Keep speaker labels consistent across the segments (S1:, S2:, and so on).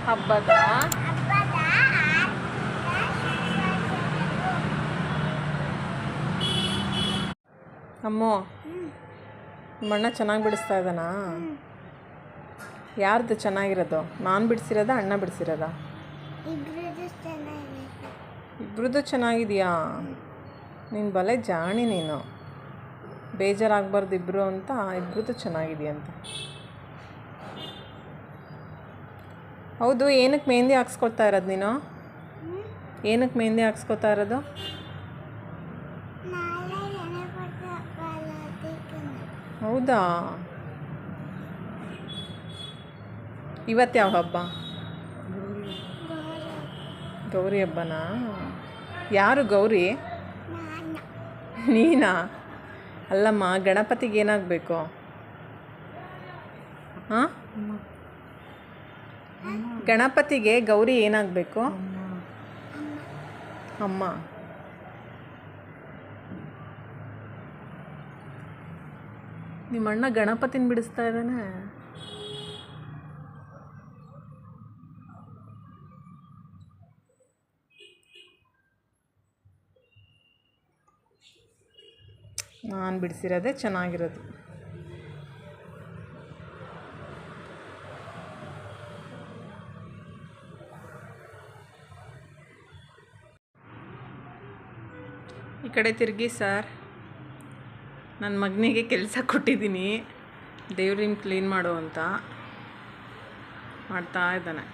S1: ಹಬ್ಬದ ಅಮ್ಮೋ ನಿಮ್ಮಣ್ಣ ಚೆನ್ನಾಗಿ ಬಿಡಿಸ್ತಾ ಇದ್ದಾನಾ? ಯಾರ್ದು ಚೆನ್ನಾಗಿರೋದು? ನಾನು ಬಿಡಿಸಿರೋದ ಅಣ್ಣ ಬಿಡಿಸಿರೋದ? ಇಬ್ರದ್ದು ಚೆನ್ನಾಗಿದೆಯಾ? ನೀನು ಬಲೆ ಜಾಣಿ ನೀನು. ಬೇಜಾರಾಗಬಾರ್ದು ಇಬ್ಬರು ಅಂತ ಇಬ್ರದ್ದು ಚೆನ್ನಾಗಿದೆಯಂತ. ಹೌದು, ಏನಕ್ಕೆ ಮೆಹಂದಿ ಹಾಕ್ಸ್ಕೊಳ್ತಾ ಇರೋದು ನೀನು? ಏನಕ್ಕೆ ಮೆಹಂದಿ ಹಾಕ್ಸ್ಕೊತಾ ಇರೋದು? ಹೌದಾ, ಇವತ್ತು ಯಾವ ಹಬ್ಬ? ಗೌರಿ ಹಬ್ಬನಾ? ಯಾರು ಗೌರಿ? ನೀನಾ? ಅಲ್ಲಮ್ಮ, ಗಣಪತಿಗೆ ಏನಾಗಬೇಕು? ಹಾಂ, ಗಣಪತಿಗೆ ಗೌರಿ ಏನಾಗಬೇಕು? ಅಮ್ಮ. ನಿಮ್ಮಣ್ಣ ಗಣಪತಿನ ಬಿಡಿಸ್ತಾ ಇದ್ದಾನೆ. ನಾನು ಬಿಡಿಸಿರೋದೇ ಚೆನ್ನಾಗಿರೋದು. ಈ ಕಡೆ ತಿರುಗಿ ಸರ್. ನನ್ನ ಮಗನಿಗೆ ಕೆಲಸ ಕೊಟ್ಟಿದ್ದೀನಿ, ದೇವ್ರಿನ ಕ್ಲೀನ್ ಮಾಡು ಅಂತ. ಮಾಡ್ತಾ ಇದ್ದಾನೆ.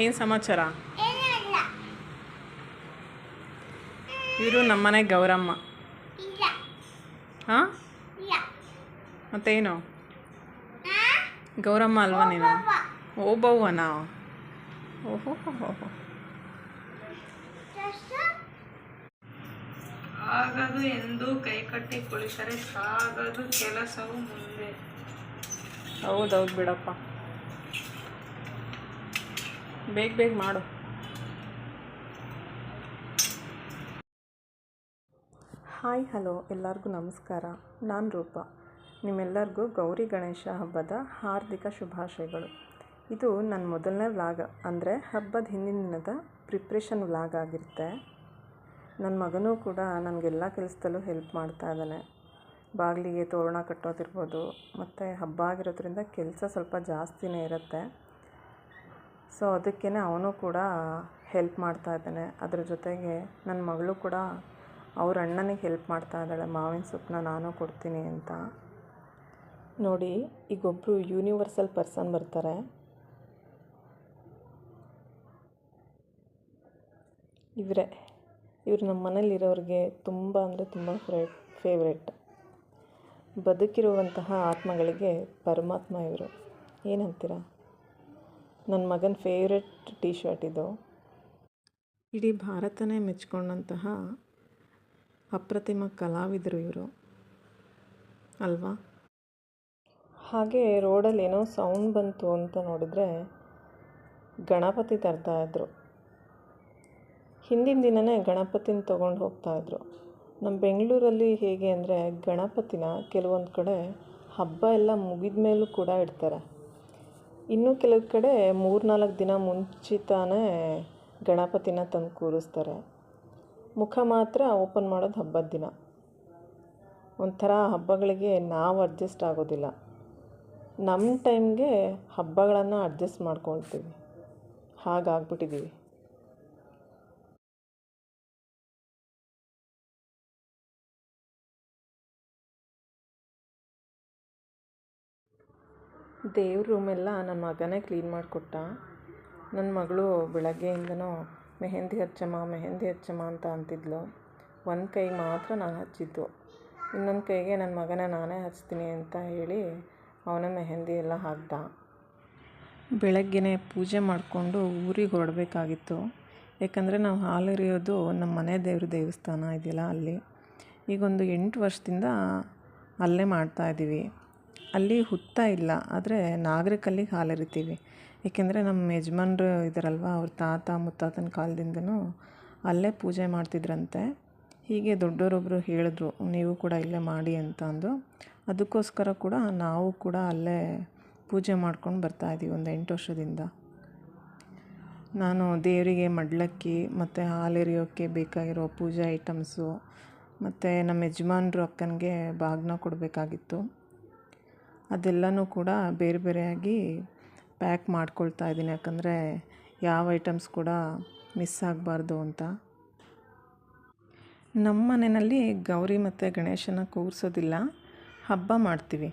S1: ಏನು ಸಮಾಚಾರ? ಇವರು ನಮ್ಮನೆ ಗೌರಮ್ಮ. ಹಾಂ, ಮತ್ತೇನು? ಗೌರಮ್ಮ ಅಲ್ವಾ ನೀನು? ಓಬವ್ವನಾ? ಓಹೋ, ಆಗದು ಎಂದು ಕೈಕಟ್ಟಿ ಕುಳಿತರೆ ಸಾಗದು ಕೆಲಸವು ಮುಂದೆ. ಹೌದೌದು ಬಿಡಪ್ಪ, ಬೇಗ ಬೇಗ ಮಾಡು. ಹಾಯ್ ಹಲೋ, ಎಲ್ಲರಿಗೂ ನಮಸ್ಕಾರ. ನಾನು ರೂಪ. ನಿಮ್ಮೆಲ್ಲರಿಗೂ ಗೌರಿ ಗಣೇಶ ಹಬ್ಬದ ಹಾರ್ದಿಕ ಶುಭಾಶಯಗಳು. ಇದು ನನ್ನ ಮೊದಲನೇ ವ್ಲಾಗ್, ಅಂದರೆ ಹಬ್ಬದ ಹಿಂದಿನ ದಿನದ ಪ್ರಿಪ್ರೇಷನ್ ವ್ಲಾಗ್ ಆಗಿರುತ್ತೆ. ನನ್ನ ಮಗನೂ ಕೂಡ ನನಗೆಲ್ಲ ಕೆಲಸದಲ್ಲೂ ಹೆಲ್ಪ್ ಮಾಡ್ತಾ ಇದ್ದಾನೆ. ಬಾಗಿಲಿಗೆ ತೋರಣ ಕಟ್ಟೋದಿರ್ಬೋದು, ಮತ್ತು ಹಬ್ಬ ಆಗಿರೋದ್ರಿಂದ ಕೆಲಸ ಸ್ವಲ್ಪ ಜಾಸ್ತಿನೇ ಇರುತ್ತೆ. ಸೊ ಅದಕ್ಕೇ ಅವನು ಕೂಡ ಹೆಲ್ಪ್ ಮಾಡ್ತಾ ಇದ್ದಾನೆ. ಅದ್ರ ಜೊತೆಗೆ ನನ್ನ ಮಗಳು ಕೂಡ ಅವ್ರ ಅಣ್ಣನಿಗೆ ಹೆಲ್ಪ್ ಮಾಡ್ತಾ ಇದ್ದಾಳೆ. ಮಾವಿನ ಸೊಪ್ಪನ್ನ ನಾನು ಕೊಡ್ತೀನಿ ಅಂತ. ನೋಡಿ, ಈಗೊಬ್ಬರು ಯೂನಿವರ್ಸಲ್ ಪರ್ಸನ್ ಬರ್ತಾರೆ. ಇವರು ನಮ್ಮ ಮನೇಲಿರೋರಿಗೆ ತುಂಬ ಅಂದರೆ ತುಂಬ ಫೇವ್ರೆಟ್. ಬದುಕಿರುವಂತಹ ಆತ್ಮಗಳಿಗೆ ಪರಮಾತ್ಮ ಇವರು. ಏನಂತೀರ? ನನ್ನ ಮಗನ ಫೇವ್ರೆಟ್ ಟೀ ಶರ್ಟ್ ಇದು. ಇಡೀ ಭಾರತನೇ ಮೆಚ್ಕೊಂಡಂತಹ ಅಪ್ರತಿಮ ಕಲಾವಿದರು ಇವರು ಅಲ್ವಾ? ಹಾಗೆ ರೋಡಲ್ಲಿ ಏನೋ ಸೌಂಡ್ ಬಂತು ಅಂತ ನೋಡಿದರೆ ಗಣಪತಿ ತರ್ತಾಯಿದ್ರು. ಹಿಂದಿನ ದಿನವೇ ಗಣಪತಿನ ತೊಗೊಂಡು ಹೋಗ್ತಾಯಿದ್ರು. ನಮ್ಮ ಬೆಂಗಳೂರಲ್ಲಿ ಹೇಗೆ ಅಂದರೆ, ಗಣಪತಿನ ಕೆಲವೊಂದು ಕಡೆ ಹಬ್ಬ ಎಲ್ಲ ಮುಗಿದ ಮೇಲೂ ಕೂಡ ಇಡ್ತಾರೆ. ಇನ್ನೂ ಕೆಲವು ಕಡೆ 3-4 ದಿನ ಮುಂಚಿತನೇ ಗಣಪತಿನ ತಂದು ಕೂರಿಸ್ತಾರೆ. ಮುಖ ಮಾತ್ರ ಓಪನ್ ಮಾಡೋದು ಹಬ್ಬದ ದಿನ. ಒಂಥರ ಹಬ್ಬಗಳಿಗೆ ನಾವು ಅಡ್ಜಸ್ಟ್ ಆಗೋದಿಲ್ಲ. ನಮ್ಮ ಟೈಮ್ಗೆ ಹಬ್ಬಗಳನ್ನು ಅಡ್ಜಸ್ಟ್ ಮಾಡ್ಕೊಳ್ತೀವಿ. ಹಾಗಾಗ್ಬಿಟ್ಟಿದ್ದೀವಿ. ದೇವ್ರ ರೂಮೆಲ್ಲ ನನ್ನ ಮಗನೇ ಕ್ಲೀನ್ ಮಾಡಿಕೊಟ್ಟ. ನನ್ನ ಮಗಳು ಬೆಳಗ್ಗೆಯಿಂದನೂ ಮೆಹಂದಿ ಹಚ್ಚಮ್ಮ ಅಂತ ಅಂತಿದ್ಲು. ಒಂದು ಕೈಗೆ ಮಾತ್ರ ನಾನು ಹಚ್ಚಿದ್ದು, ಇನ್ನೊಂದು ಕೈಗೆ ನನ್ನ ಮಗನೇ ನಾನೇ ಹಚ್ತೀನಿ ಅಂತ ಹೇಳಿ ಅವನೇ ಮೆಹಂದಿ ಎಲ್ಲ ಹಾಕ್ದ. ಬೆಳಗ್ಗೆನೇ ಪೂಜೆ ಮಾಡಿಕೊಂಡು ಊರಿಗೆ ಹೊರಡಬೇಕಾಗಿತ್ತು. ಯಾಕಂದರೆ ನಾವು ಹಾಲೆರೆಯೋದು ನಮ್ಮ ಮನೆ ದೇವಸ್ಥಾನ ಇದೆಯಲ್ಲ ಅಲ್ಲಿ. ಈಗೊಂದು 8 ವರ್ಷದಿಂದ ಅಲ್ಲೇ ಮಾಡ್ತಾಯಿದ್ದೀವಿ. ಅಲ್ಲಿ ಹುತ್ತ ಇಲ್ಲ, ಆದರೆ ನಾಗರಿಕಲ್ಲಿಗೆ ಹಾಲೆರಿತೀವಿ. ಏಕೆಂದರೆ ನಮ್ಮ ಯಜಮಾನ್ರು ಇದ್ದಾರಲ್ವ, ಅವ್ರ ತಾತ ಮುತ್ತಾತನ ಕಾಲದಿಂದನೂ ಅಲ್ಲೇ ಪೂಜೆ ಮಾಡ್ತಿದ್ರಂತೆ. ಹೀಗೆ ದೊಡ್ಡವರೊಬ್ಬರು ಹೇಳಿದ್ರು, ನೀವು ಕೂಡ ಇಲ್ಲೇ ಮಾಡಿ ಅಂತ ಅಂದು. ಅದಕ್ಕೋಸ್ಕರ ಕೂಡ ನಾವು ಕೂಡ ಅಲ್ಲೇ ಪೂಜೆ ಮಾಡ್ಕೊಂಡು ಬರ್ತಾಯಿದ್ದೀವಿ ಒಂದು 8 ವರ್ಷದಿಂದ. ನಾನು ದೇವರಿಗೆ ಮಡ್ಲಕ್ಕಿ ಮತ್ತು ಹಾಲೆರಿಯೋಕ್ಕೆ ಬೇಕಾಗಿರೋ ಪೂಜೆ ಐಟಮ್ಸು ಮತ್ತು ನಮ್ಮ ಯಜಮಾನ್ರು ಅಕ್ಕನಿಗೆ ಬಾಗಿನ ಕೊಡಬೇಕಾಗಿತ್ತು. ಅದೆಲ್ಲನೂ ಕೂಡ ಬೇರೆ ಬೇರೆಯಾಗಿ ಪ್ಯಾಕ್ ಮಾಡ್ಕೊಳ್ತಾ ಇದ್ದೀನಿ, ಯಾಕಂದರೆ ಯಾವ ಐಟಮ್ಸ್ ಕೂಡ ಮಿಸ್ ಆಗಬಾರ್ದು ಅಂತ. ನಮ್ಮ ಮನೆಯಲ್ಲಿ ಗೌರಿ ಮತ್ತು ಗಣೇಶನ ಕೂರಿಸೋದಿಲ್ಲ, ಹಬ್ಬ ಮಾಡ್ತೀವಿ.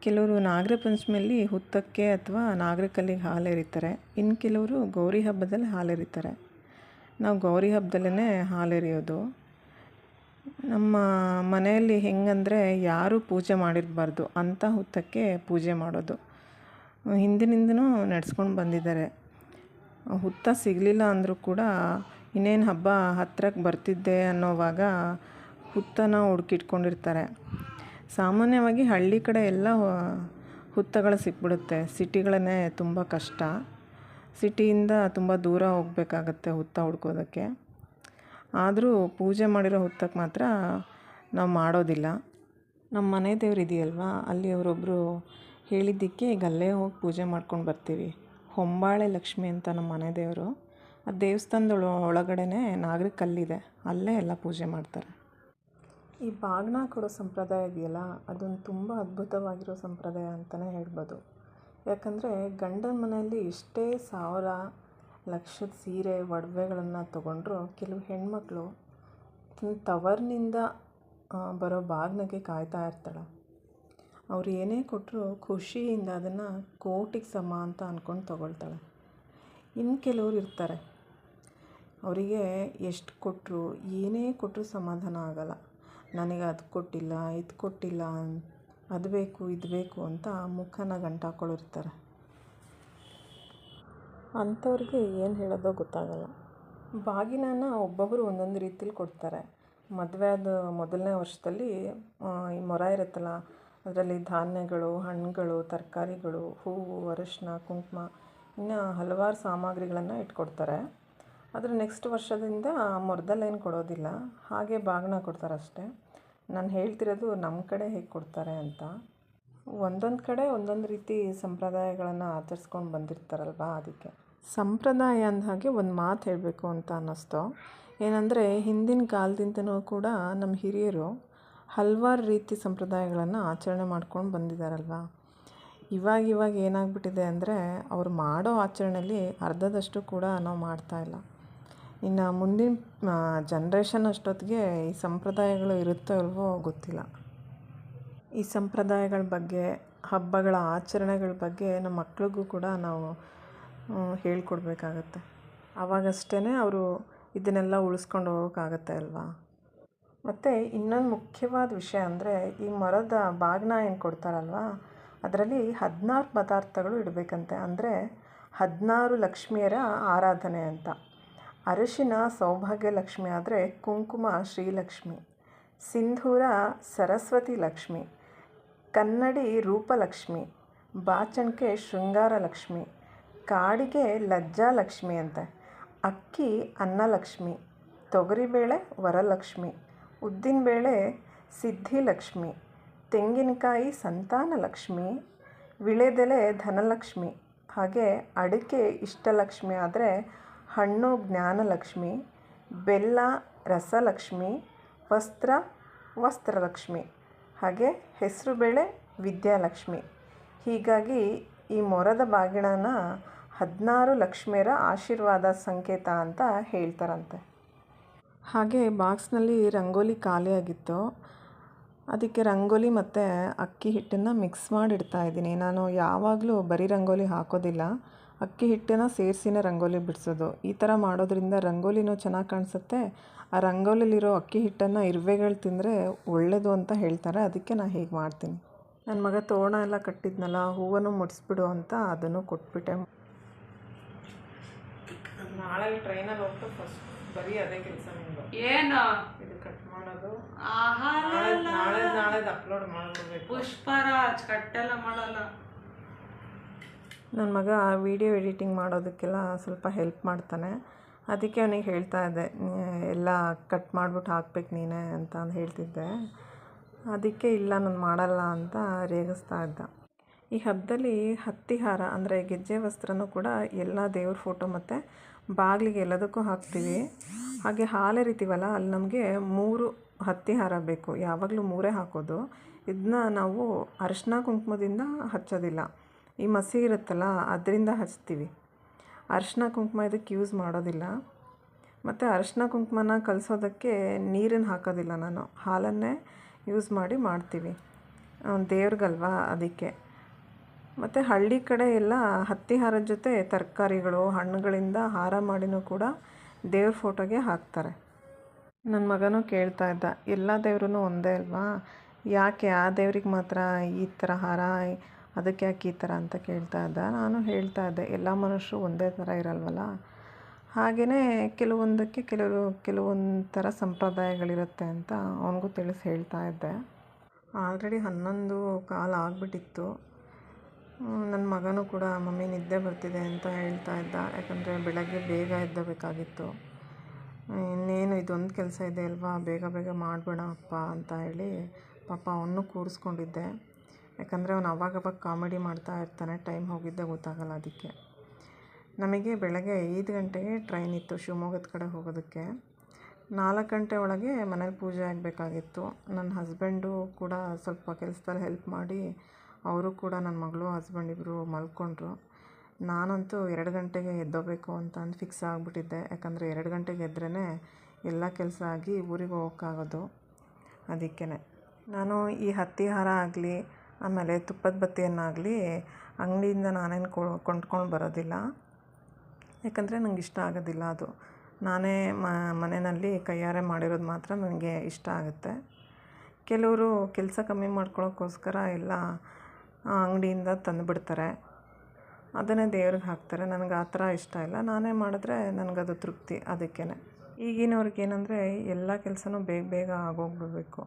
S1: ಕೆಲವರು ನಾಗರ ಪಂಚಮಿಯಲ್ಲಿ ಹುತ್ತಕ್ಕೆ ಅಥವಾ ನಾಗರ ಕಲ್ಲಿಗೆ ಹಾಲೆರಿತಾರೆ, ಇನ್ನು ಕೆಲವರು ಗೌರಿ ಹಬ್ಬದಲ್ಲಿ ಹಾಲೆರಿತಾರೆ. ನಾವು ಗೌರಿ ಹಬ್ಬದಲ್ಲೇ ಹಾಲೆರಿಯೋದು. ನಮ್ಮ ಮನೆಯಲ್ಲಿ ಹೆಂಗಂದರೆ ಯಾರೂ ಪೂಜೆ ಮಾಡಿರಬಾರ್ದು ಅಂಥ ಹುತ್ತಕ್ಕೆ ಪೂಜೆ ಮಾಡೋದು. ಹಿಂದಿನಿಂದನೂ ನಡೆಸ್ಕೊಂಡು ಬಂದಿದ್ದಾರೆ. ಹುತ್ತ ಸಿಗಲಿಲ್ಲ ಅಂದರೂ ಕೂಡ ಇನ್ನೇನು ಹಬ್ಬ ಹತ್ರಕ್ಕೆ ಬರ್ತಿದ್ದೆ ಅನ್ನೋವಾಗ ಹುತ್ತನ ಹುಡುಕಿಟ್ಕೊಂಡಿರ್ತಾರೆ. ಸಾಮಾನ್ಯವಾಗಿ ಹಳ್ಳಿ ಕಡೆ ಎಲ್ಲ ಹುತ್ತಗಳು ಸಿಕ್ಬಿಡುತ್ತೆ, ಸಿಟಿಗಳನ್ನೇ ತುಂಬ ಕಷ್ಟ. ಸಿಟಿಯಿಂದ ತುಂಬ ದೂರ ಹೋಗಬೇಕಾಗತ್ತೆ ಹುತ್ತ ಹುಡ್ಕೋದಕ್ಕೆ. ಆದರೂ ಪೂಜೆ ಮಾಡಿರೋ ಹುತ್ತಕ್ಕೆ ಮಾತ್ರ ನಾವು ಮಾಡೋದಿಲ್ಲ. ನಮ್ಮ ಮನೆ ದೇವ್ರು ಇದೆಯಲ್ವ, ಅಲ್ಲಿ ಅವರೊಬ್ಬರು ಹೇಳಿದ್ದಕ್ಕೆ ಈಗ ಅಲ್ಲೇ ಹೋಗಿ ಪೂಜೆ ಮಾಡ್ಕೊಂಡು ಬರ್ತೀವಿ. ಹೊಂಬಾಳೆ ಲಕ್ಷ್ಮಿ ಅಂತ ನಮ್ಮ ಮನೆ ದೇವರು. ಆ ದೇವಸ್ಥಾನದ ಒಳಗಡೆನೇ ನಾಗರ ಕಲ್ಲಿದೆ, ಅಲ್ಲೇ ಎಲ್ಲ ಪೂಜೆ ಮಾಡ್ತಾರೆ. ಈ ಬಾಗಿನ ಕೊಡೋ ಸಂಪ್ರದಾಯ ಇದೆಯಲ್ಲ, ಅದೊಂದು ತುಂಬ ಅದ್ಭುತವಾಗಿರೋ ಸಂಪ್ರದಾಯ ಅಂತಲೇ ಹೇಳ್ಬೋದು. ಯಾಕಂದರೆ ಗಂಡನ ಮನೆಯಲ್ಲಿ ಎಷ್ಟೇ 1000 ಲಕ್ಷದ ಸೀರೆ ಒಡವೆಗಳನ್ನು ತೊಗೊಂಡ್ರು ಕೆಲವು ಹೆಣ್ಮಕ್ಳು ತವರಿನಿಂದ ಬರೋ ಬಾಗಿನಿಗೆ ಕಾಯ್ತಾ ಇರ್ತಾಳೆ. ಅವ್ರು ಏನೇ ಕೊಟ್ಟರು ಖುಷಿಯಿಂದ ಅದನ್ನು ಕೋಟಿಗೆ ಸಮ ಅಂತ ಅಂದ್ಕೊಂಡು ತೊಗೊಳ್ತಾಳೆ. ಇನ್ನು ಕೆಲವ್ರು ಇರ್ತಾರೆ, ಅವರಿಗೆ ಎಷ್ಟು ಕೊಟ್ಟರು ಏನೇ ಕೊಟ್ಟರು ಸಮಾಧಾನ ಆಗಲ್ಲ. ನನಗೆ ಅದು ಕೊಟ್ಟಿಲ್ಲ, ಇದು ಕೊಟ್ಟಿಲ್ಲ, ಅದು ಬೇಕು ಇದು ಬೇಕು ಅಂತ ಮುಖನ ಗಂಟಾಕೊಳ್ಳಿರ್ತಾರೆ. ಅಂಥವ್ರಿಗೆ ಏನು ಹೇಳೋದೋ ಗೊತ್ತಾಗಲ್ಲ. ಬಾಗಿನನ ಒಬ್ಬೊಬ್ಬರು ಒಂದೊಂದು ರೀತಿಲಿ ಕೊಡ್ತಾರೆ. ಮದುವೆ ಆದ ಮೊದಲನೇ ವರ್ಷದಲ್ಲಿ ಈ ಮೊರ ಇರುತ್ತಲ್ಲ, ಅದರಲ್ಲಿ ಧಾನ್ಯಗಳು, ಹಣ್ಣುಗಳು, ತರಕಾರಿಗಳು, ಹೂವು, ಅರಿಶಿನ, ಕುಂಕುಮ, ಇನ್ನು ಹಲವಾರು ಸಾಮಗ್ರಿಗಳನ್ನು ಇಟ್ಕೊಡ್ತಾರೆ. ಆದರೆ ನೆಕ್ಸ್ಟ್ ವರ್ಷದಿಂದ ಮೊರದಲ್ಲೇನು ಕೊಡೋದಿಲ್ಲ, ಹಾಗೆ ಬಾಗಿನ ಕೊಡ್ತಾರೆ ಅಷ್ಟೇ. ನಾನು ಹೇಳ್ತಿರೋದು ನಮ್ಮ ಕಡೆ ಹೇಗೆ ಕೊಡ್ತಾರೆ ಅಂತ. ಒಂದೊಂದು ಕಡೆ ಒಂದೊಂದು ರೀತಿ ಸಂಪ್ರದಾಯಗಳನ್ನು ಆಚರಿಸ್ಕೊಂಡು ಬಂದಿರ್ತಾರಲ್ವ, ಅದಕ್ಕೆ ಸಂಪ್ರದಾಯ ಅಂದ ಹಾಗೆ ಒಂದು ಮಾತು ಹೇಳಬೇಕು ಅಂತ ಅನ್ನಿಸ್ತು. ಏನಂದರೆ ಹಿಂದಿನ ಕಾಲದಿಂದನೂ ಕೂಡ ನಮ್ಮ ಹಿರಿಯರು ಹಲವಾರು ರೀತಿ ಸಂಪ್ರದಾಯಗಳನ್ನು ಆಚರಣೆ ಮಾಡ್ಕೊಂಡು ಬಂದಿದ್ದಾರಲ್ವ. ಇವಾಗ ಏನಾಗ್ಬಿಟ್ಟಿದೆ ಅಂದರೆ ಅವ್ರು ಮಾಡೋ ಆಚರಣೆಯಲ್ಲಿ ಅರ್ಧದಷ್ಟು ಕೂಡ ನಾವು ಮಾಡ್ತಾಯಿಲ್ಲ. ಇನ್ನು ಮುಂದಿನ ಜನ್ರೇಷನ್ ಅಷ್ಟೊತ್ತಿಗೆ ಈ ಸಂಪ್ರದಾಯಗಳು ಇರುತ್ತೋ ಇಲ್ವೋ ಗೊತ್ತಿಲ್ಲ. ಈ ಸಂಪ್ರದಾಯಗಳ ಬಗ್ಗೆ, ಹಬ್ಬಗಳ ಆಚರಣೆಗಳ ಬಗ್ಗೆ ನಮ್ಮ ಮಕ್ಳಿಗೂ ಕೂಡ ನಾವು ಹೇಳ್ಕೊಡ್ಬೇಕಾಗತ್ತೆ. ಆವಾಗಷ್ಟೇ ಅವರು ಇದನ್ನೆಲ್ಲ ಉಳಿಸ್ಕೊಂಡು ಹೋಗೋಕ್ಕಾಗತ್ತೆ ಅಲ್ವಾ. ಮತ್ತು ಇನ್ನೊಂದು ಮುಖ್ಯವಾದ ವಿಷಯ ಅಂದರೆ, ಈ ಮರದ ಬಾಗಿನ ಏನು ಕೊಡ್ತಾರಲ್ವ, ಅದರಲ್ಲಿ 16 ಪದಾರ್ಥಗಳು ಇಡಬೇಕಂತೆ. ಅಂದರೆ 16 ಲಕ್ಷ್ಮಿಯರ ಆರಾಧನೆ ಅಂತ. ಅರಿಶಿನ ಸೌಭಾಗ್ಯ ಲಕ್ಷ್ಮಿ ಆದರೆ ಕುಂಕುಮ ಶ್ರೀಲಕ್ಷ್ಮಿ, ಸಿಂಧೂರ ಸರಸ್ವತಿ ಲಕ್ಷ್ಮಿ, ಕನ್ನಡಿ ರೂಪಲಕ್ಷ್ಮಿ, ಬಾಚಣಿಕೆ ಶೃಂಗಾರ ಲಕ್ಷ್ಮಿ, ಕಾಡಿಗೆ ಲಜ್ಜಾ ಲಕ್ಷ್ಮಿ ಅಂತೆ, ಅಕ್ಕಿ ಅನ್ನಲಕ್ಷ್ಮಿ, ತೊಗರಿಬೇಳೆ ವರಲಕ್ಷ್ಮಿ, ಉದ್ದಿನಬೇಳೆ ಸಿದ್ಧಿಲಕ್ಷ್ಮಿ, ತೆಂಗಿನಕಾಯಿ ಸಂತಾನ ಲಕ್ಷ್ಮಿ, ವಿಳೆದೆಲೆ ಧನಲಕ್ಷ್ಮಿ, ಹಾಗೆ ಅಡಿಕೆ ಇಷ್ಟಲಕ್ಷ್ಮಿ ಆದರೆ ಹಣ್ಣು ಜ್ಞಾನಲಕ್ಷ್ಮಿ, ಬೆಲ್ಲ ರಸಲಕ್ಷ್ಮಿ, ವಸ್ತ್ರ ವಸ್ತ್ರಲಕ್ಷ್ಮಿ, ಹಾಗೆ ಹೆಸರುಬೇಳೆ ವಿದ್ಯಾಲಕ್ಷ್ಮಿ. ಹೀಗಾಗಿ ಈ ಮೊರದ ಬಾಗಿಣನ 16 ಲಕ್ಷ್ಮಿಯರ ಆಶೀರ್ವಾದ ಸಂಕೇತ ಅಂತ ಹೇಳ್ತಾರಂತೆ. ಹಾಗೆ ಬಾಕ್ಸ್ನಲ್ಲಿ ರಂಗೋಲಿ ಖಾಲಿಯಾಗಿತ್ತು, ಅದಕ್ಕೆ ರಂಗೋಲಿ ಮತ್ತು ಅಕ್ಕಿ ಹಿಟ್ಟನ್ನು ಮಿಕ್ಸ್ ಮಾಡಿ ಇಡ್ತಾಯಿದ್ದೀನಿ. ನಾನು ಯಾವಾಗಲೂ ಬರೀ ರಂಗೋಲಿ ಹಾಕೋದಿಲ್ಲ, ಅಕ್ಕಿ ಹಿಟ್ಟನ್ನು ಸೇರಿಸಿನೇ ರಂಗೋಲಿ ಬಿಡಿಸೋದು. ಈ ಥರ ಮಾಡೋದ್ರಿಂದ ರಂಗೋಲಿನೂ ಚೆನ್ನಾಗಿ ಕಾಣಿಸುತ್ತೆ. ಆ ರಂಗೋಲಿಲಿರೋ ಅಕ್ಕಿ ಹಿಟ್ಟನ್ನು ಇರುವೆಗಳು ತಿಂದರೆ ಒಳ್ಳೆಯದು ಅಂತ ಹೇಳ್ತಾರೆ, ಅದಕ್ಕೆ ನಾನು ಹೀಗೆ ಮಾಡ್ತೀನಿ. ನನ್ನ ಮಗ ತೋರಣ ಎಲ್ಲ ಕಟ್ಟಿದ್ನಲ್ಲ, ಹೂವನ್ನು ಮುಡಿಸ್ಬಿಡು ಅಂತ ಅದನ್ನು ಕೊಟ್ಬಿಟ್ಟೆ. ನಾಳೆ ಟ್ರೈನಲ್ಲಿ ಹೋಗ್ತಾ ಫಸ್ಟ್ ಬರೀ ಅದೇ ಕೆಲಸ ನಿಂದು. ಏನು ಇದು ಕಟ್ ಮಾಡೋದು? ನಾಳೆ ಅಪ್ಲೋಡ್ ಮಾಡ್ಬಿಡ್ಬೇಕು. ಪುಷ್ಪರಾಜ್ ಕಟ್ಟೆಲ್ಲ ಮಾಡಲ್ಲ. ನನ್ನ ಮಗ ವಿಡಿಯೋ ಎಡಿಟಿಂಗ್ ಮಾಡೋದಕ್ಕೆಲ್ಲ ಸ್ವಲ್ಪ ಹೆಲ್ಪ್ ಮಾಡ್ತಾನೆ. ಅದಕ್ಕೆ ಅವನಿಗೆ ಹೇಳ್ತಾ ಇದ್ದೆ, ಎಲ್ಲ ಕಟ್ ಮಾಡಿಬಿಟ್ಟು ಹಾಕ್ಬೇಕು ನೀನೇ ಅಂತ ಹೇಳ್ತಿದ್ದೆ. ಅದಕ್ಕೆ ಇಲ್ಲ ನಾನು ಮಾಡಲ್ಲ ಅಂತ ರೇಗಿಸ್ತಾ ಇದ್ದ. ಈ ಹಬ್ಬದಲ್ಲಿ ಹತ್ತಿಹಾರ ಅಂದರೆ ಗೆಜ್ಜೆ ವಸ್ತ್ರನೂ ಕೂಡ ಎಲ್ಲ ದೇವ್ರ ಫೋಟೋ ಮತ್ತು ಬಾಗಿಲಿಗೆ ಎಲ್ಲದಕ್ಕೂ ಹಾಕ್ತೀವಿ. ಹಾಗೆ ಹಾಲು ಎರಿತೀವಲ್ಲ, ಅಲ್ಲಿ ನಮಗೆ 3 ಹತ್ತಿಹಾರ ಬೇಕು, ಯಾವಾಗಲೂ 3 ಹಾಕೋದು. ಇದನ್ನ ನಾವು ಅರಿಶಿನ ಕುಂಕುಮದಿಂದ ಹಚ್ಚೋದಿಲ್ಲ, ಈ ಮಸಿ ಇರುತ್ತಲ್ಲ ಅದರಿಂದ ಹಚ್ತೀವಿ. ಅರಿಶಿನ ಕುಂಕುಮ ಇದಕ್ಕೆ ಯೂಸ್ ಮಾಡೋದಿಲ್ಲ. ಮತ್ತು ಅರಿಶಿನ ಕುಂಕುಮನ ಕಲಸೋದಕ್ಕೆ ನೀರನ್ನು ಹಾಕೋದಿಲ್ಲ, ನಾನು ಹಾಲನ್ನೇ ಯೂಸ್ ಮಾಡಿ ಮಾಡ್ತೀವಿ, ದೇವ್ರಿಗಲ್ವಾ ಅದಕ್ಕೆ. ಮತ್ತು ಹಳ್ಳಿ ಕಡೆ ಎಲ್ಲ ಹತ್ತಿಹಾರದ ಜೊತೆ ತರಕಾರಿಗಳು ಹಣ್ಣುಗಳಿಂದ ಹಾರ ಮಾಡಿನೂ ಕೂಡ ದೇವ್ರ ಫೋಟೋಗೆ ಹಾಕ್ತಾರೆ. ನನ್ನ ಮಗನೂ ಕೇಳ್ತಾ ಇದ್ದ, ಎಲ್ಲ ದೇವ್ರೂ ಒಂದೇ ಅಲ್ವಾ, ಯಾಕೆ ಆ ದೇವ್ರಿಗೆ ಮಾತ್ರ ಈ ಥರ ಹಾರ, ಅದಕ್ಕೆ ಯಾಕೆ ಈ ಥರ ಅಂತ ಕೇಳ್ತಾ ಇದ್ದ. ನಾನು ಹೇಳ್ತಾ ಇದ್ದೆ, ಎಲ್ಲ ಮನುಷ್ಯರು ಒಂದೇ ಥರ ಇರಲ್ವಲ್ಲ, ಹಾಗೆಯೇ ಕೆಲವೊಂದಕ್ಕೆ ಕೆಲವೊಂದು ಥರ ಸಂಪ್ರದಾಯಗಳಿರುತ್ತೆ ಅಂತ ಅವನಿಗೂ ತಿಳಿಸಿ ಹೇಳ್ತಾ ಇದ್ದೆ. ಆಲ್ರೆಡಿ 11:15 ಆಗಿಬಿಟ್ಟಿತ್ತು. ನನ್ನ ಮಗನೂ ಕೂಡ ಮಮ್ಮಿ ನಿದ್ದೆ ಬರ್ತಿದೆ ಅಂತ ಹೇಳ್ತಾ ಇದ್ದ, ಯಾಕಂದರೆ ಬೆಳಗ್ಗೆ ಬೇಗ ಎದ್ದಬೇಕಾಗಿತ್ತು. ಇನ್ನೇನು ಇದೊಂದು ಕೆಲಸ ಇದೆ ಅಲ್ವಾ, ಬೇಗ ಬೇಗ ಮಾಡಿಬಿಡ ಅಪ್ಪ ಅಂತ ಹೇಳಿ ಪಾಪ ಅವನ್ನೂ ಕೂರಿಸ್ಕೊಂಡಿದ್ದೆ. ಯಾಕಂದರೆ ಅವನು ಅವಾಗವಾಗ ಕಾಮಿಡಿ ಮಾಡ್ತಾ ಇರ್ತಾನೆ, ಟೈಮ್ ಹೋಗಿದ್ದೇ ಗೊತ್ತಾಗಲ್ಲ. ಅದಕ್ಕೆ ನಮಗೆ ಬೆಳಗ್ಗೆ 5 ಗಂಟೆಗೆ ಟ್ರೈನ್ ಇತ್ತು ಶಿವಮೊಗ್ಗದ ಕಡೆ ಹೋಗೋದಕ್ಕೆ. 4 ಗಂಟೆ ಒಳಗೆ ಮನೇಲಿ ಪೂಜೆ ಆಗಬೇಕಾಗಿತ್ತು. ನನ್ನ ಹಸ್ಬೆಂಡು ಕೂಡ ಸ್ವಲ್ಪ ಕೆಲಸದಲ್ಲಿ ಹೆಲ್ಪ್ ಮಾಡಿ ಅವರು ಕೂಡ ನನ್ನ ಮಗಳು ಹಸ್ಬೆಂಡ್ ಇಬ್ಬರು ಮಲ್ಕೊಂಡ್ರು. ನಾನಂತೂ 2 ಗಂಟೆಗೆ ಎದ್ದೋಬೇಕು ಅಂತ ಫಿಕ್ಸ್ ಆಗಿಬಿಟ್ಟಿದ್ದೆ. ಯಾಕಂದರೆ 2 ಗಂಟೆಗೆ ಎದ್ರೇ ಎಲ್ಲ ಕೆಲಸ ಆಗಿ ಊರಿಗೆ ಹೋಗೋಕ್ಕಾಗೋದು. ಅದಕ್ಕೇ ನಾನು ಈ ಹತ್ತಿಹಾರ ಆಗಲಿ ಆಮೇಲೆ ತುಪ್ಪದ ಬತ್ತಿಯನ್ನಾಗಲಿ ಅಂಗಡಿಯಿಂದ ನಾನೇನು ಕೊಂಡ್ಕೊಂಡು ಬರೋದಿಲ್ಲ. ಯಾಕಂದರೆ ನಂಗೆ ಇಷ್ಟ ಆಗೋದಿಲ್ಲ ಅದು. ನಾನೇ ಮನೆಯಲ್ಲಿ ಕೈಯಾರೆ ಮಾಡಿರೋದು ಮಾತ್ರ ನನಗೆ ಇಷ್ಟ ಆಗುತ್ತೆ. ಕೆಲವರು ಕೆಲಸ ಕಮ್ಮಿ ಮಾಡ್ಕೊಳ್ಳೋಕ್ಕೋಸ್ಕರ ಎಲ್ಲ ಅಂಗಡಿಯಿಂದ ತಂದುಬಿಡ್ತಾರೆ, ಅದನ್ನೇ ದೇವ್ರಿಗೆ ಹಾಕ್ತಾರೆ. ನನಗೆ ಆ ಥರ ಇಷ್ಟ ಇಲ್ಲ. ನಾನೇ ಮಾಡಿದ್ರೆ ನನಗದು ತೃಪ್ತಿ. ಅದಕ್ಕೇ ಈಗಿನವ್ರಿಗೆ ಏನಂದರೆ ಎಲ್ಲ ಕೆಲಸನೂ ಬೇಗ ಬೇಗ ಆಗೋಗ್ಬಿಡಬೇಕು.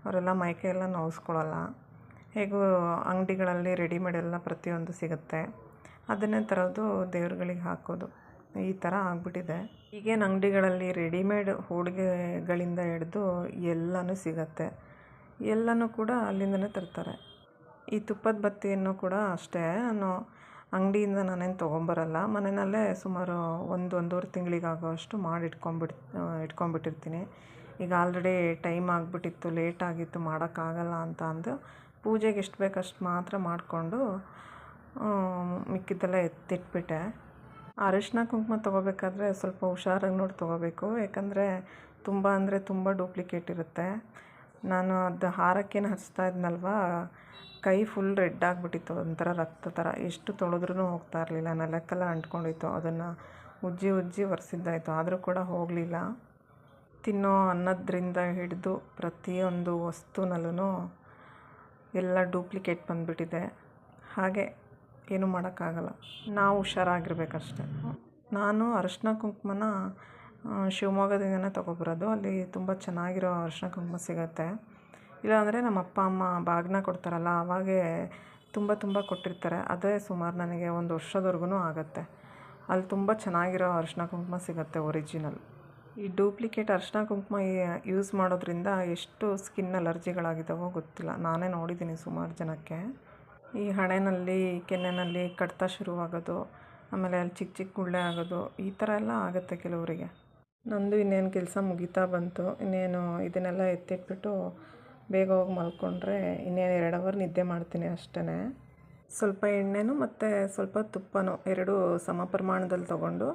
S1: ಅವರೆಲ್ಲ ಮೈಕೈಯೆಲ್ಲ ನೋವಿಸ್ಕೊಳ್ಳಲ್ಲ. ಹೇಗೂ ಅಂಗಡಿಗಳಲ್ಲಿ ರೆಡಿಮೇಡ್ ಎಲ್ಲ ಪ್ರತಿಯೊಂದು ಸಿಗುತ್ತೆ, ಅದನ್ನೇ ತರೋದು ದೇವ್ರುಗಳಿಗೆ ಹಾಕೋದು. ಈ ಥರ ಆಗಿಬಿಟ್ಟಿದೆ. ಈಗೇನು ಅಂಗಡಿಗಳಲ್ಲಿ ರೆಡಿಮೇಡ್ ಹೋಳಿಗೆಗಳಿಂದ ಹಿಡಿದು ಎಲ್ಲನೂ ಸಿಗುತ್ತೆ, ಎಲ್ಲನೂ ಕೂಡ ಅಲ್ಲಿಂದನೇ ತರ್ತಾರೆ. ಈ ತುಪ್ಪದ ಬತ್ತಿಯನ್ನು ಕೂಡ ಅಷ್ಟೇ, ನಾನು ಅಂಗಡಿಯಿಂದ ನಾನೇನು ತೊಗೊಂಬರಲ್ಲ, ಮನೆಯಲ್ಲೇ ಸುಮಾರು 1-1.5 ತಿಂಗಳಿಗಾಗೋಷ್ಟು ಮಾಡಿ ಇಟ್ಕೊಂಡ್ಬಿಟ್ಟಿರ್ತೀನಿ. ಈಗ ಆಲ್ರೆಡಿ ಟೈಮ್ ಆಗಿಬಿಟ್ಟಿತ್ತು, ಲೇಟ್ ಆಗಿತ್ತು, ಮಾಡೋಕ್ಕಾಗಲ್ಲ ಅಂತ ಅಂದು ಪೂಜೆಗೆ ಎಷ್ಟು ಬೇಕು ಅಷ್ಟು ಮಾತ್ರ ಮಾಡಿಕೊಂಡು ಮಿಕ್ಕಿದ್ದೆಲ್ಲ ಎತ್ತಿಟ್ಬಿಟ್ಟೆ. ಅರಿಶಿನ ಕುಂಕುಮ ತೊಗೋಬೇಕಾದ್ರೆ ಸ್ವಲ್ಪ ಹುಷಾರಾಗಿ ನೋಡಿ ತೊಗೋಬೇಕು, ಯಾಕಂದರೆ ತುಂಬ ಅಂದರೆ ತುಂಬ ಡೂಪ್ಲಿಕೇಟ್ ಇರುತ್ತೆ. ನಾನು ಅದು ಹಾರಕ್ಕೇನು ಹಚ್ತಾ ಇದ್ನಲ್ವ, ಕೈ ಫುಲ್ ರೆಡ್ ಆಗಿಬಿಟ್ಟಿತ್ತು, ಒಂಥರ ರಕ್ತ ಥರ. ಎಷ್ಟು ತೊಳೆದ್ರೂ ಹೋಗ್ತಾ ಇರಲಿಲ್ಲ, ನೆಲಕ್ಕೆಲ್ಲ ಅಂಟ್ಕೊಂಡಿತ್ತು. ಅದನ್ನು ಉಜ್ಜಿ ಒರೆಸಿದ್ದಾಯಿತು, ಆದರೂ ಕೂಡ ಹೋಗಲಿಲ್ಲ. ತಿನ್ನೋ ಅನ್ನದ್ರಿಂದ ಹಿಡಿದು ಪ್ರತಿಯೊಂದು ವಸ್ತುನಲ್ಲೂ ಎಲ್ಲ ಡೂಪ್ಲಿಕೇಟ್ ಬಂದುಬಿಟ್ಟಿದೆ. ಹಾಗೆ ಏನೂ ಮಾಡೋಕ್ಕಾಗಲ್ಲ, ನಾವು ಹುಷಾರಾಗಿರ್ಬೇಕಷ್ಟೆ. ನಾನು ಅರಿಶಿನ ಕುಂಕುಮನ ಶಿವಮೊಗ್ಗದಿಂದನೇ ತೊಗೊಬರೋದು. ಅಲ್ಲಿ ತುಂಬ ಚೆನ್ನಾಗಿರೋ ಅರಿಶಿನ ಕುಂಕುಮ ಸಿಗುತ್ತೆ. ಇಲ್ಲಾಂದರೆ ನಮ್ಮ ಅಪ್ಪ ಅಮ್ಮ ಬಾಗಿನ ಕೊಡ್ತಾರಲ್ಲ, ಆವಾಗೇ ತುಂಬ ಕೊಟ್ಟಿರ್ತಾರೆ. ಅದೇ ಸುಮಾರು ನನಗೆ 1 ವರ್ಷದವರೆಗೂ ಆಗುತ್ತೆ. ಅಲ್ಲಿ ತುಂಬ ಚೆನ್ನಾಗಿರೋ ಅರಿಶಿನ ಕುಂಕುಮ ಸಿಗುತ್ತೆ, ಒರಿಜಿನಲ್. ಈ ಡೂಪ್ಲಿಕೇಟ್ ಅರಿಶಿನ ಕುಂಕುಮ ಯೂಸ್ ಮಾಡೋದ್ರಿಂದ ಎಷ್ಟು ಸ್ಕಿನ್ ಅಲರ್ಜಿಗಳಾಗಿದ್ದಾವೋ ಗೊತ್ತಿಲ್ಲ. ನಾನೇ ನೋಡಿದ್ದೀನಿ ಸುಮಾರು ಜನಕ್ಕೆ. ಈ ಹಣೆಯಲ್ಲಿ ಕೆನ್ನೆಯಲ್ಲಿ ಕಡಿತ ಶುರುವಾಗೋದು, ಆಮೇಲೆ ಅಲ್ಲಿ ಚಿಕ್ಕ ಗುಳ್ಳೆ ಆಗೋದು, ಈ ಥರ ಎಲ್ಲ ಆಗುತ್ತೆ ಕೆಲವರಿಗೆ. ನಂದು ಇನ್ನೇನು ಕೆಲಸ ಮುಗಿತಾ ಬಂತು. ಇನ್ನೇನು ಇದನ್ನೆಲ್ಲ ಎತ್ತಿಟ್ಬಿಟ್ಟು ಬೇಗ ಹೋಗಿ ಮಲ್ಕೊಂಡ್ರೆ ಇನ್ನೇನು 2 ಅವರ್ ನಿದ್ದೆ ಮಾಡ್ತೀನಿ ಅಷ್ಟೇ. ಸ್ವಲ್ಪ ಎಣ್ಣೆನೂ ಮತ್ತು ಸ್ವಲ್ಪ ತುಪ್ಪನೂ 2 ಸಮ ಪ್ರಮಾಣದಲ್ಲಿ ತೊಗೊಂಡು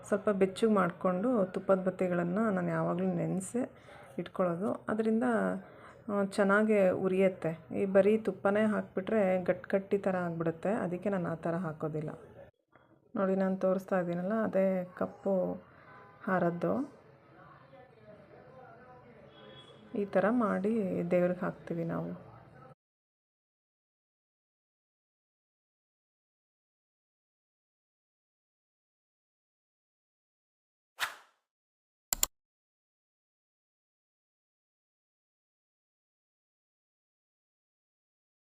S1: ಸ್ವಲ್ಪ ಬೆಚ್ಚಗೆ ಮಾಡಿಕೊಂಡು ತುಪ್ಪದ ಬತ್ತಿಗಳನ್ನು ನಾನು ಯಾವಾಗಲೂ ನೆನೆಸಿ ಇಟ್ಕೊಳ್ಳೋದು. ಅದರಿಂದ ಚೆನ್ನಾಗಿ ಉರಿಯುತ್ತೆ. ಈ ಬರೀ ತುಪ್ಪನೇ ಹಾಕಿಬಿಟ್ರೆ ಗಟ್ಟಿ ಥರ ಆಗಿಬಿಡುತ್ತೆ. ಅದಕ್ಕೆ ನಾನು ಆ ಥರ ಹಾಕೋದಿಲ್ಲ. ನೋಡಿ, ನಾನು ತೋರಿಸ್ತಾ ಇದ್ದೀನಲ್ಲ, ಅದೇ ಕಪ್ಪು ಹಾರದ್ದು. ಈ ಥರ ಮಾಡಿ ದೇವ್ರಿಗೆ ಹಾಕ್ತೀವಿ ನಾವು.